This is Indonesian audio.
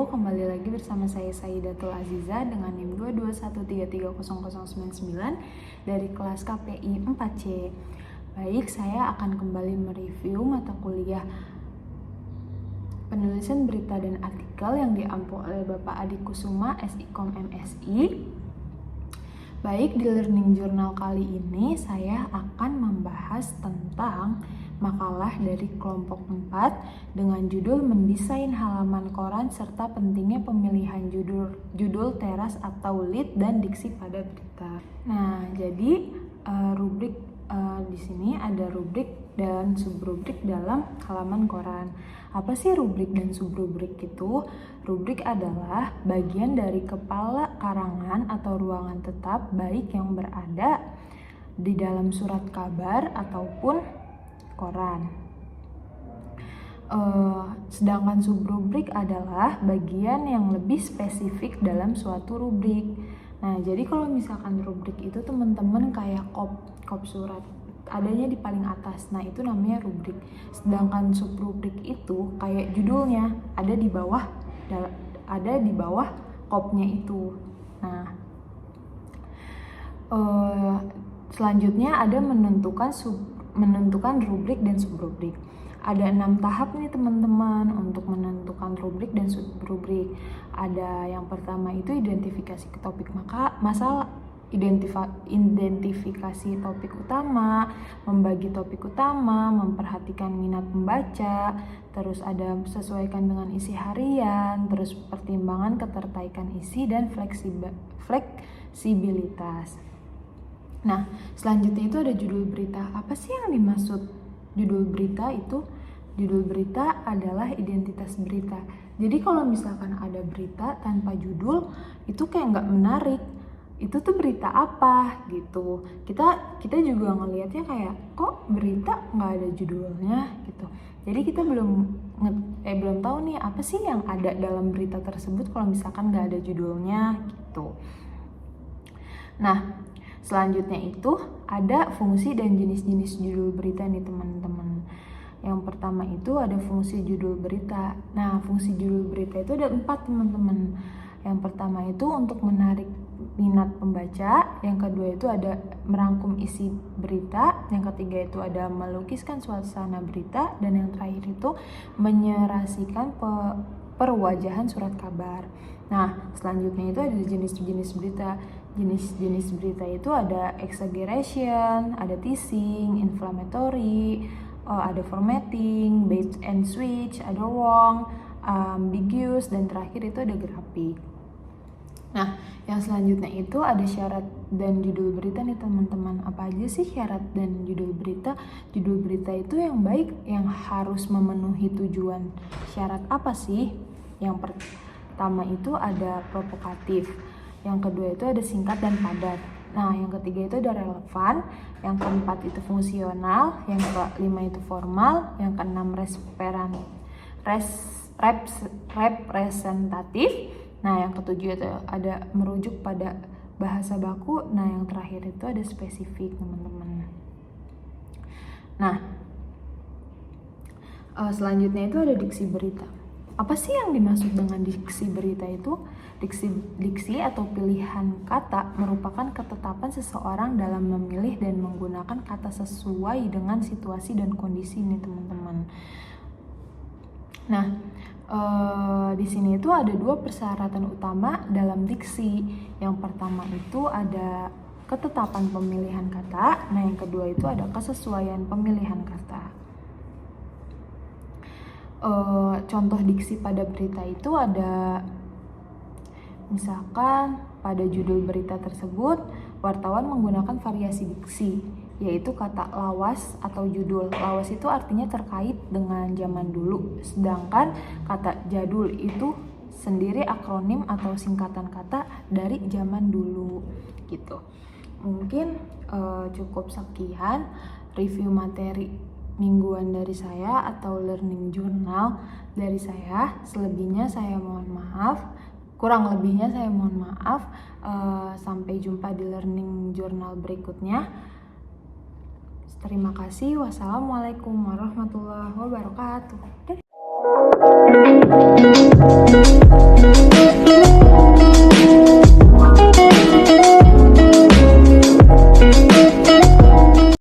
kembali lagi bersama saya Saidatul Aziza dengan NIM 221330099 dari kelas KPI 4C. Baik, saya akan kembali mereview mata kuliah penulisan berita dan artikel yang diampu oleh Bapak Adi Kusuma, SIKOM MSI. Baik, di Learning Journal kali ini saya akan membahas tentang makalah dari kelompok 4 dengan judul mendesain halaman koran serta pentingnya pemilihan judul teras atau lead dan diksi pada berita. Nah, jadi rubrik di sini ada rubrik dan subrubrik dalam halaman koran. Apa sih rubrik dan subrubrik itu? Rubrik adalah bagian dari kepala karangan atau ruangan tetap baik yang berada di dalam surat kabar ataupun koran. Sedangkan subrubrik adalah bagian yang lebih spesifik dalam suatu rubrik. Nah, jadi kalau misalkan rubrik itu teman-teman kayak kop surat adanya di paling atas. Nah, itu namanya rubrik. Sedangkan subrubrik itu kayak judulnya ada di bawah kopnya itu. Nah, selanjutnya ada menentukan rubrik dan subrubrik. Ada 6 tahap nih teman-teman untuk menentukan rubrik dan subrubrik. Ada yang pertama itu identifikasi ke topik masalah, identifikasi topik utama, membagi topik utama, memperhatikan minat pembaca, terus ada sesuaikan dengan isi harian, terus pertimbangan ketertarikan isi dan fleksibilitas. Nah, selanjutnya itu ada judul berita. Apa sih yang dimaksud judul berita itu? Judul berita adalah identitas berita. Jadi kalau misalkan ada berita tanpa judul, itu kayak nggak menarik. Itu tuh berita apa gitu. Kita juga ngelihatnya kayak kok berita nggak ada judulnya gitu. Jadi kita belum tahu nih apa sih yang ada dalam berita tersebut kalau misalkan nggak ada judulnya gitu. Nah, selanjutnya itu ada fungsi dan jenis-jenis judul berita nih teman-teman. Yang pertama itu ada fungsi judul berita. Nah, fungsi judul berita itu ada 4 teman-teman. Yang pertama itu untuk menarik minat pembaca, yang kedua itu ada merangkum isi berita, yang ketiga itu ada melukiskan suasana berita, dan yang terakhir itu menyerasikan perwajahan surat kabar. Nah, selanjutnya itu ada jenis-jenis berita. Jenis-jenis berita itu ada exaggeration, ada teasing, inflammatory, ada formatting, bait and switch, ada wrong, ambiguous, dan terakhir itu ada grafik. Nah, yang selanjutnya itu ada syarat dan judul berita nih teman-teman. Apa aja sih syarat dan judul berita? Judul berita itu yang baik yang harus memenuhi tujuan. Syarat apa sih? Yang pertama itu ada provokatif. Yang kedua itu ada singkat dan padat. Nah, yang ketiga itu ada relevan, yang keempat itu fungsional, yang kelima itu formal, yang keenam representatif. Nah, yang ketujuh itu ada merujuk pada bahasa baku. Nah, yang terakhir itu ada spesifik, teman-teman. Nah, selanjutnya itu ada diksi berita. Apa sih yang dimaksud dengan diksi berita itu? Diksi atau pilihan kata merupakan ketetapan seseorang dalam memilih dan menggunakan kata sesuai dengan situasi dan kondisi nih teman-teman. Nah, di sini itu ada 2 persyaratan utama dalam diksi. Yang pertama itu ada ketetapan pemilihan kata. Nah, yang kedua itu ada kesesuaian pemilihan kata. Contoh diksi pada berita itu ada misalkan pada judul berita tersebut wartawan menggunakan variasi diksi, yaitu kata lawas atau judul. Lawas itu artinya terkait dengan zaman dulu, sedangkan kata jadul itu sendiri akronim atau singkatan kata dari zaman dulu gitu. Mungkin cukup sekian review materi mingguan dari saya atau learning journal dari saya. Selebihnya saya mohon maaf, kurang lebihnya saya mohon maaf. Sampai jumpa di learning journal berikutnya. Terima kasih. Wassalamualaikum warahmatullahi wabarakatuh. Thank you.